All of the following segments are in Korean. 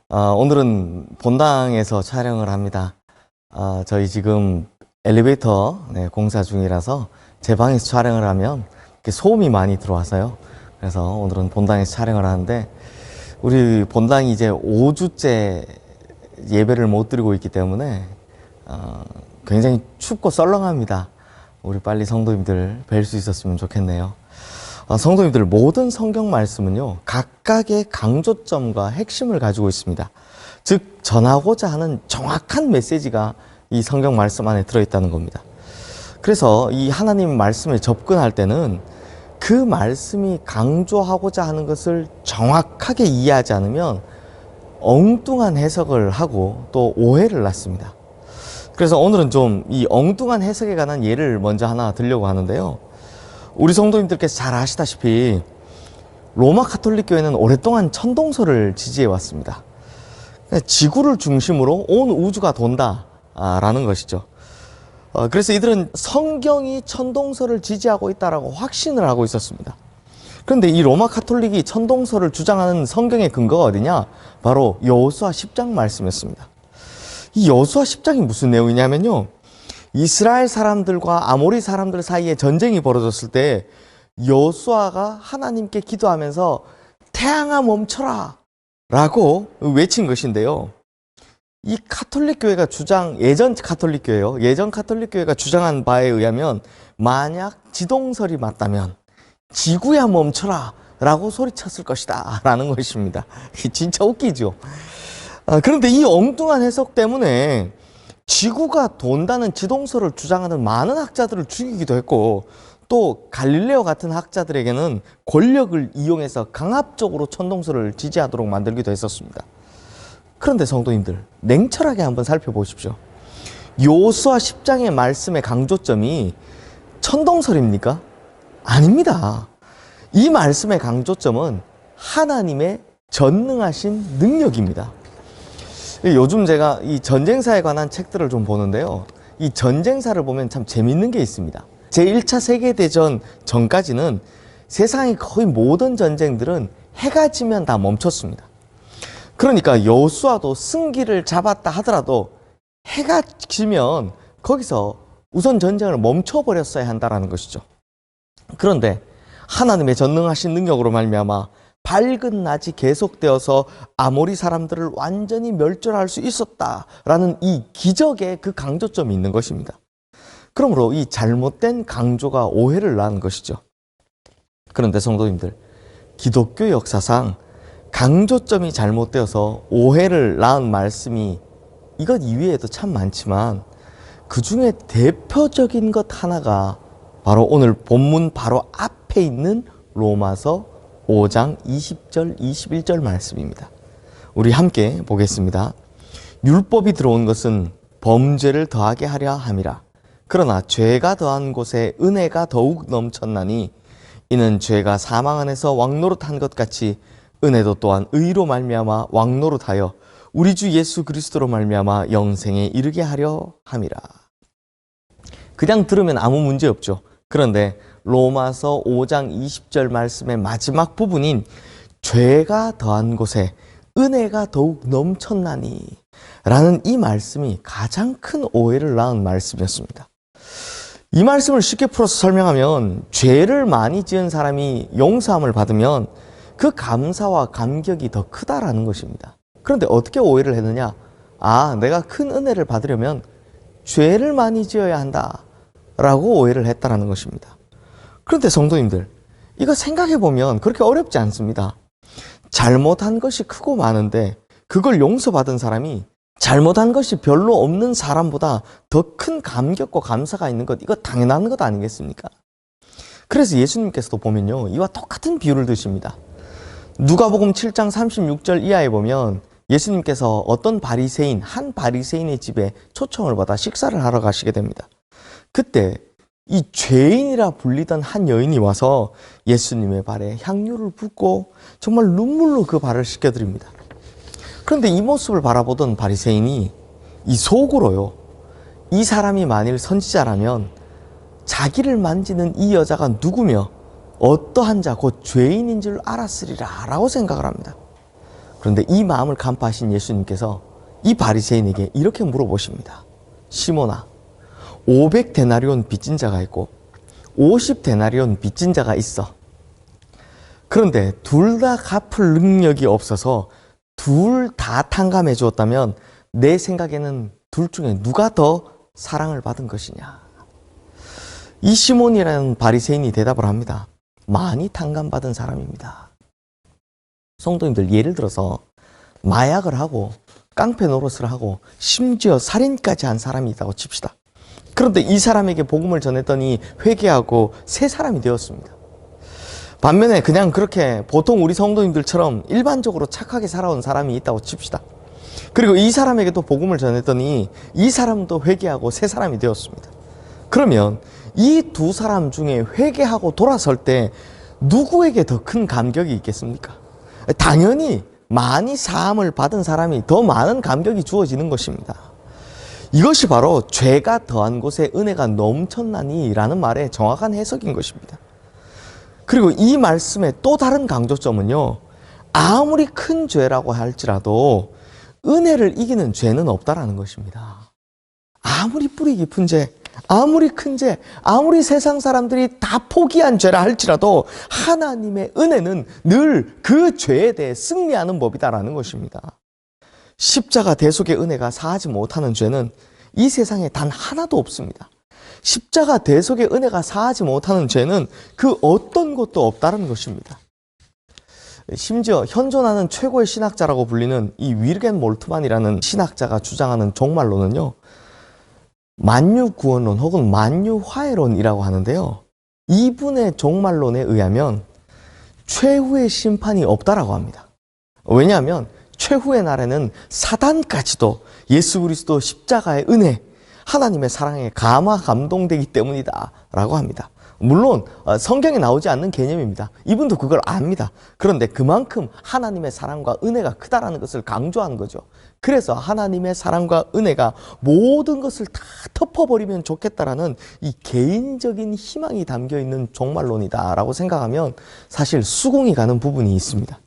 오늘은 본당에서 촬영을 합니다. 저희 지금 엘리베이터 공사 중이라서 제 방에서 촬영을 하면 이렇게 소음이 많이 들어와서요. 그래서 오늘은 본당에서 촬영을 하는데, 우리 본당이 이제 5주째 예배를 못 드리고 있기 때문에 굉장히 춥고 썰렁합니다. 우리 빨리 성도님들 뵐 수 있었으면 좋겠네요. 성도님들, 모든 성경 말씀은요, 각각의 강조점과 핵심을 가지고 있습니다. 즉, 전하고자 하는 정확한 메시지가 이 성경 말씀 안에 들어있다는 겁니다. 그래서 이 하나님 말씀에 접근할 때는 그 말씀이 강조하고자 하는 것을 정확하게 이해하지 않으면 엉뚱한 해석을 하고 또 오해를 낳습니다. 그래서 오늘은 좀 이 엉뚱한 해석에 관한 예를 먼저 하나 들려고 하는데요. 우리 성도님들께서 잘 아시다시피 로마 가톨릭 교회는 오랫동안 천동설을 지지해 왔습니다. 지구를 중심으로 온 우주가 돈다라는 것이죠. 그래서 이들은 성경이 천동설을 지지하고 있다라고 확신을 하고 있었습니다. 그런데 이 로마 가톨릭이 천동설을 주장하는 성경의 근거가 어디냐? 바로 여호수아 10장 말씀이었습니다. 이 여호수아 10장이 무슨 내용이냐면요, 이스라엘 사람들과 아모리 사람들 사이에 전쟁이 벌어졌을 때 여호수아가 하나님께 기도하면서 태양아 멈춰라 라고 외친 것인데요, 이 가톨릭 교회가 예전 가톨릭 교회가 주장한 바에 의하면 만약 지동설이 맞다면 지구야 멈춰라 라고 소리쳤을 것이다 라는 것입니다. 진짜 웃기죠. 그런데 이 엉뚱한 해석 때문에 지구가 돈다는 지동설을 주장하는 많은 학자들을 죽이기도 했고, 또 갈릴레오 같은 학자들에게는 권력을 이용해서 강압적으로 천동설을 지지하도록 만들기도 했었습니다. 그런데 성도님들, 냉철하게 한번 살펴보십시오. 여호수아 10장의 말씀의 강조점이 천동설입니까? 아닙니다. 이 말씀의 강조점은 하나님의 전능하신 능력입니다. 요즘 제가 이 전쟁사에 관한 책들을 좀 보는데요, 이 전쟁사를 보면 참 재밌는 게 있습니다. 제1차 세계대전 전까지는 세상의 거의 모든 전쟁들은 해가 지면 다 멈췄습니다. 그러니까 여호수아도 승기를 잡았다 하더라도 해가 지면 거기서 우선 전쟁을 멈춰버렸어야 한다는 것이죠. 그런데 하나님의 전능하신 능력으로 말미암아 밝은 낮이 계속되어서 아모리 사람들을 완전히 멸절할 수 있었다라는 이 기적의 그 강조점이 있는 것입니다. 그러므로 이 잘못된 강조가 오해를 낳은 것이죠. 그런데 성도님들, 기독교 역사상 강조점이 잘못되어서 오해를 낳은 말씀이 이것 이외에도 참 많지만, 그 중에 대표적인 것 하나가 바로 오늘 본문 바로 앞에 있는 로마서 5장 20절 21절 말씀입니다. 우리 함께 보겠습니다. 율법이 들어온 것은 범죄를 더하게 하려 함이라. 그러나 죄가 더한 곳에 은혜가 더욱 넘쳤나니, 이는 죄가 사망 안에서 왕노릇한 것 같이 은혜도 또한 의로 말미암아 왕노릇하여 우리 주 예수 그리스도로 말미암아 영생에 이르게 하려 함이라. 그냥 들으면 아무 문제 없죠. 그런데 로마서 5장 20절 말씀의 마지막 부분인 죄가 더한 곳에 은혜가 더욱 넘쳤나니 라는 이 말씀이 가장 큰 오해를 낳은 말씀이었습니다. 이 말씀을 쉽게 풀어서 설명하면, 죄를 많이 지은 사람이 용서함을 받으면 그 감사와 감격이 더 크다라는 것입니다. 그런데 어떻게 오해를 했느냐? 내가 큰 은혜를 받으려면 죄를 많이 지어야 한다 라고 오해를 했다라는 것입니다. 그런데 성도님들, 이거 생각해보면 그렇게 어렵지 않습니다. 잘못한 것이 크고 많은데 그걸 용서받은 사람이 잘못한 것이 별로 없는 사람보다 더 큰 감격과 감사가 있는 것, 이거 당연한 것 아니겠습니까? 그래서 예수님께서도 보면요, 이와 똑같은 비유를 드십니다. 누가복음 7장 36절 이하에 보면 예수님께서 어떤 한 바리새인의 집에 초청을 받아 식사를 하러 가시게 됩니다. 그때 이 죄인이라 불리던 한 여인이 와서 예수님의 발에 향유를 붓고 정말 눈물로 그 발을 씻겨드립니다. 그런데 이 모습을 바라보던 바리새인이 이 속으로요, 이 사람이 만일 선지자라면 자기를 만지는 이 여자가 누구며 어떠한 자 곧 죄인인 줄 알았으리라 라고 생각을 합니다. 그런데 이 마음을 간파하신 예수님께서 이 바리새인에게 이렇게 물어보십니다. 시몬아, 500데나리온 빚진 자가 있고 50데나리온 빚진 자가 있어. 그런데 둘 다 갚을 능력이 없어서 둘 다 탕감해 주었다면 내 생각에는 둘 중에 누가 더 사랑을 받은 것이냐. 이 시몬이라는 바리새인이 대답을 합니다. 많이 탕감받은 사람입니다. 성도님들, 예를 들어서 마약을 하고 깡패 노릇을 하고 심지어 살인까지 한 사람이 있다고 칩시다. 그런데 이 사람에게 복음을 전했더니 회개하고 새 사람이 되었습니다. 반면에 그냥 그렇게 보통 우리 성도님들처럼 일반적으로 착하게 살아온 사람이 있다고 칩시다. 그리고 이 사람에게 또 복음을 전했더니 이 사람도 회개하고 새 사람이 되었습니다. 그러면 이 두 사람 중에 회개하고 돌아설 때 누구에게 더 큰 감격이 있겠습니까? 당연히 많이 사함을 받은 사람이 더 많은 감격이 주어지는 것입니다. 이것이 바로 죄가 더한 곳에 은혜가 넘쳤나니 라는 말의 정확한 해석인 것입니다. 그리고 이 말씀의 또 다른 강조점은요, 아무리 큰 죄라고 할지라도 은혜를 이기는 죄는 없다라는 것입니다. 아무리 뿌리 깊은 죄, 아무리 큰 죄, 아무리 세상 사람들이 다 포기한 죄라 할지라도 하나님의 은혜는 늘 그 죄에 대해 승리하는 법이다라는 것입니다. 십자가 대속의 은혜가 사하지 못하는 죄는 이 세상에 단 하나도 없습니다. 십자가 대속의 은혜가 사하지 못하는 죄는 그 어떤 것도 없다는 것입니다. 심지어 현존하는 최고의 신학자라고 불리는 이 위르겐 몰트만이라는 신학자가 주장하는 종말론은요, 만유구원론 혹은 만유화해론이라고 하는데요, 이분의 종말론에 의하면 최후의 심판이 없다라고 합니다. 왜냐하면 최후의 날에는 사단까지도 예수 그리스도 십자가의 은혜, 하나님의 사랑에 감화감동되기 때문이다 라고 합니다. 물론 성경에 나오지 않는 개념입니다. 이분도 그걸 압니다. 그런데 그만큼 하나님의 사랑과 은혜가 크다라는 것을 강조하는 거죠. 그래서 하나님의 사랑과 은혜가 모든 것을 다 덮어버리면 좋겠다라는 이 개인적인 희망이 담겨있는 종말론이다 라고 생각하면 사실 수긍이 가는 부분이 있습니다.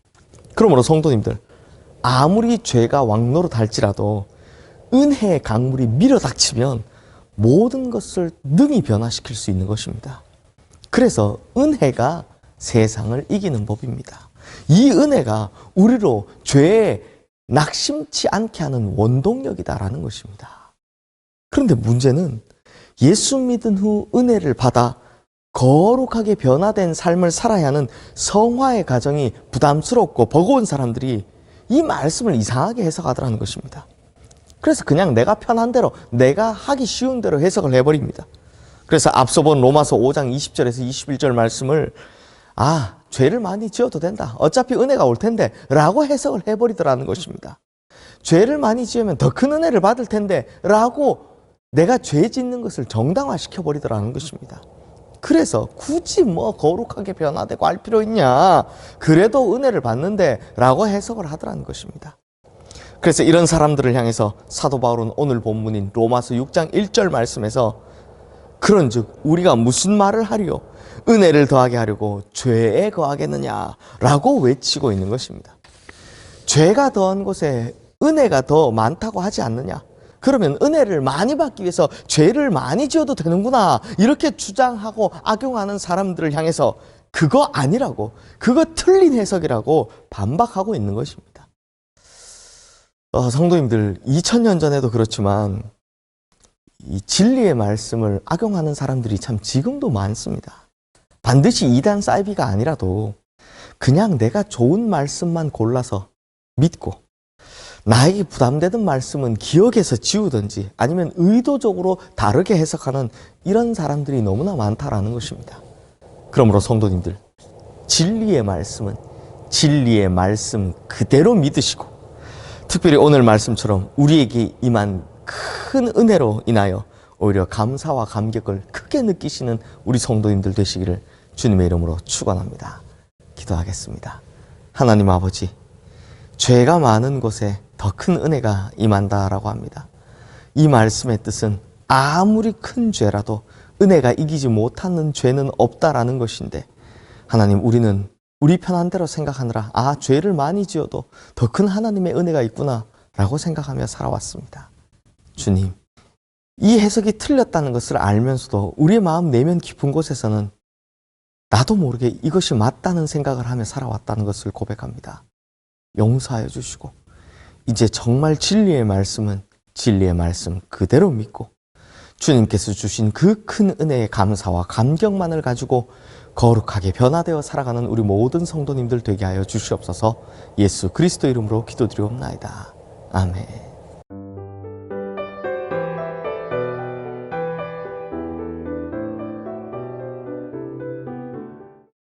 그러므로 성도님들, 아무리 죄가 왕노릇 할지라도 은혜의 강물이 밀어닥치면 모든 것을 능히 변화시킬 수 있는 것입니다. 그래서 은혜가 세상을 이기는 법입니다. 이 은혜가 우리로 죄에 낙심치 않게 하는 원동력이다라는 것입니다. 그런데 문제는 예수 믿은 후 은혜를 받아 거룩하게 변화된 삶을 살아야 하는 성화의 과정이 부담스럽고 버거운 사람들이 이 말씀을 이상하게 해석하더라는 것입니다. 그래서 그냥 내가 편한 대로, 내가 하기 쉬운 대로 해석을 해버립니다. 그래서 앞서 본 로마서 5장 20절에서 21절 말씀을 죄를 많이 지어도 된다, 어차피 은혜가 올 텐데 라고 해석을 해버리더라는 것입니다. 죄를 많이 지으면 더 큰 은혜를 받을 텐데 라고 내가 죄 짓는 것을 정당화시켜 버리더라는 것입니다. 그래서 굳이 거룩하게 변화되고 할 필요 있냐, 그래도 은혜를 받는데 라고 해석을 하더라는 것입니다. 그래서 이런 사람들을 향해서 사도 바울은 오늘 본문인 로마서 6장 1절 말씀에서 그런즉 우리가 무슨 말을 하리요, 은혜를 더하게 하려고 죄에 거하겠느냐라고 외치고 있는 것입니다. 죄가 더한 곳에 은혜가 더 많다고 하지 않느냐, 그러면 은혜를 많이 받기 위해서 죄를 많이 지어도 되는구나, 이렇게 주장하고 악용하는 사람들을 향해서 그거 아니라고, 그거 틀린 해석이라고 반박하고 있는 것입니다. 성도님들, 2000년 전에도 그렇지만 이 진리의 말씀을 악용하는 사람들이 참 지금도 많습니다. 반드시 이단 사이비가 아니라도 그냥 내가 좋은 말씀만 골라서 믿고 나에게 부담되는 말씀은 기억해서 지우든지 아니면 의도적으로 다르게 해석하는 이런 사람들이 너무나 많다라는 것입니다. 그러므로 성도님들, 진리의 말씀은 진리의 말씀 그대로 믿으시고, 특별히 오늘 말씀처럼 우리에게 임한 큰 은혜로 인하여 오히려 감사와 감격을 크게 느끼시는 우리 성도님들 되시기를 주님의 이름으로 축원합니다. 기도하겠습니다. 하나님 아버지, 죄가 많은 곳에 더 큰 은혜가 임한다라고 합니다. 이 말씀의 뜻은 아무리 큰 죄라도 은혜가 이기지 못하는 죄는 없다라는 것인데, 하나님, 우리는 우리 편한 대로 생각하느라 죄를 많이 지어도 더 큰 하나님의 은혜가 있구나 라고 생각하며 살아왔습니다. 주님, 이 해석이 틀렸다는 것을 알면서도 우리의 마음 내면 깊은 곳에서는 나도 모르게 이것이 맞다는 생각을 하며 살아왔다는 것을 고백합니다. 용서하여 주시고 이제 정말 진리의 말씀은 진리의 말씀 그대로 믿고 주님께서 주신 그 큰 은혜의 감사와 감격만을 가지고 거룩하게 변화되어 살아가는 우리 모든 성도님들 되게 하여 주시옵소서. 예수 그리스도 이름으로 기도드리옵나이다. 아멘.